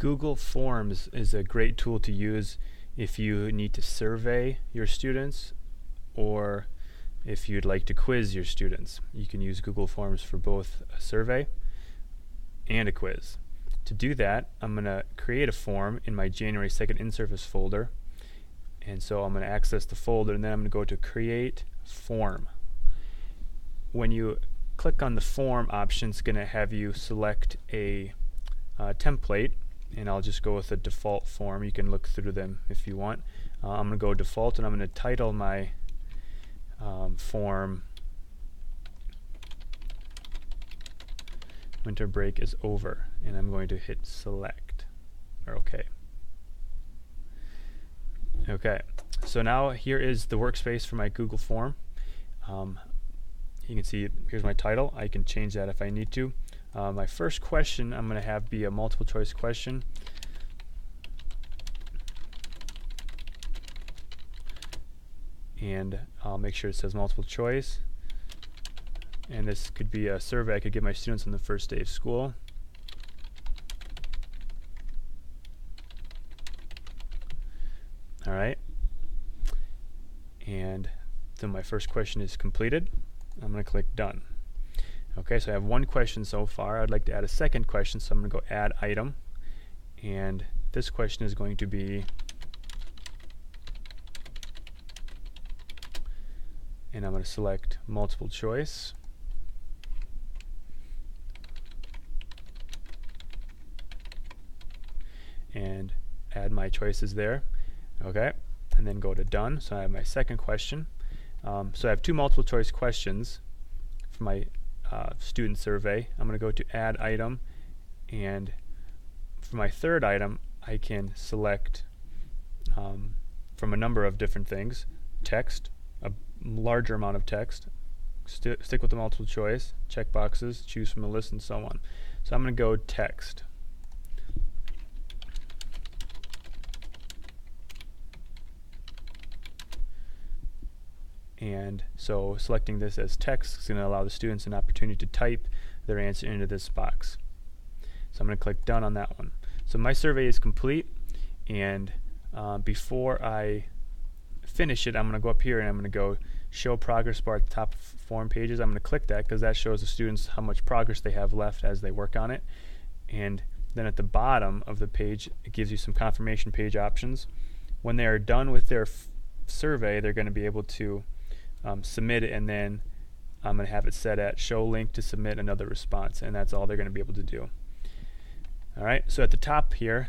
Google Forms is a great tool to use if you need to survey your students or if you'd like to quiz your students. You can use Google Forms for both a survey and a quiz. To do that, I'm going to create a form in my January 2nd in-service folder. And so I'm going to access the folder, and then I'm going to go to Create Form. When you click on the Form option, it's going to have you select a template, and I'll just go with a default form. You can look through them if you want. I'm going to go default, and I'm going to title my form Winter break is over, and I'm going to hit select or OK. Okay, so now here is the workspace for my Google form. You can see here's my title. I can change that if I need to. My first question I'm going to have be a multiple choice question. And I'll make sure it says multiple choice. And this could be a survey I could give my students on the first day of school. All right. And then my first question is completed. I'm going to click done. Okay, so I have one question so far. I'd like to add a second question, so I'm going to go add item. And this question is going to be, and I'm going to select multiple choice. And add my choices there. Okay, and then go to done. So I have my second question. So I have two multiple choice questions for my student survey. I'm going to go to add item, and for my third item I can select from a number of different things. Text, a larger amount of text, stick with the multiple choice, check boxes, choose from a list, and so on. So I'm going to go text. And so selecting this as text is going to allow the students an opportunity to type their answer into this box. So I'm going to click done on that one. So my survey is complete, and before I finish it, I'm going to go up here and I'm going to go show progress bar at the top of form pages. I'm going to click that because that shows the students how much progress they have left as they work on it. And then at the bottom of the page, it gives you some confirmation page options. When they are done with their survey, they're going to be able to submit it, and then I'm going to have it set at show link to submit another response, and that's all they're going to be able to do. Alright, so at the top here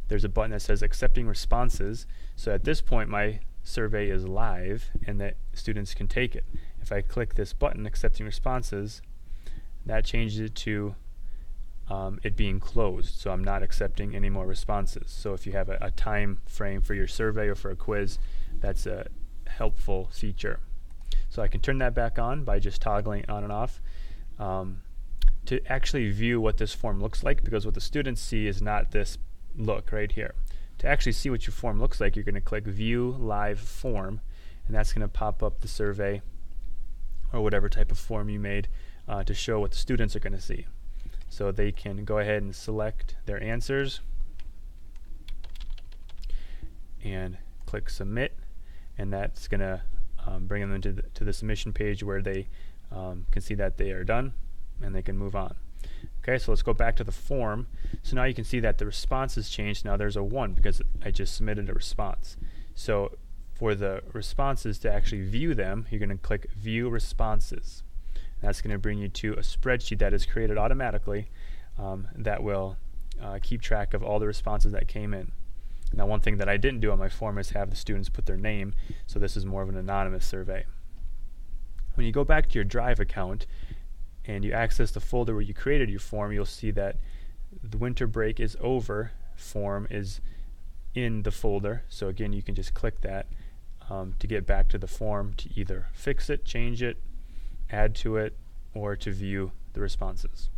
there's a button that says accepting responses. So at this point my survey is live and that students can take it. If I click this button, accepting responses, that changes it to it being closed, so I'm not accepting any more responses. So if you have a time frame for your survey or for a quiz, that's a helpful feature. So I can turn that back on by just toggling it on and off to actually view what this form looks like, because what the students see is not this look right here. To actually see what your form looks like, you're going to click View Live Form, and that's going to pop up the survey or whatever type of form you made to show what the students are going to see. So they can go ahead and select their answers and click Submit, and that's going to bring them into the submission page where they can see that they are done and they can move on. Okay, so let's go back to the form. So now you can see that the response has changed. Now there's a 1 because I just submitted a response. So for the responses, to actually view them, you're going to click View Responses. That's going to bring you to a spreadsheet that is created automatically that will keep track of all the responses that came in. Now one thing that I didn't do on my form is have the students put their name, so this is more of an anonymous survey. When you go back to your Drive account and you access the folder where you created your form, you'll see that the Winter Break is Over form is in the folder. So again, you can just click that to get back to the form to either fix it, change it, add to it, or to view the responses.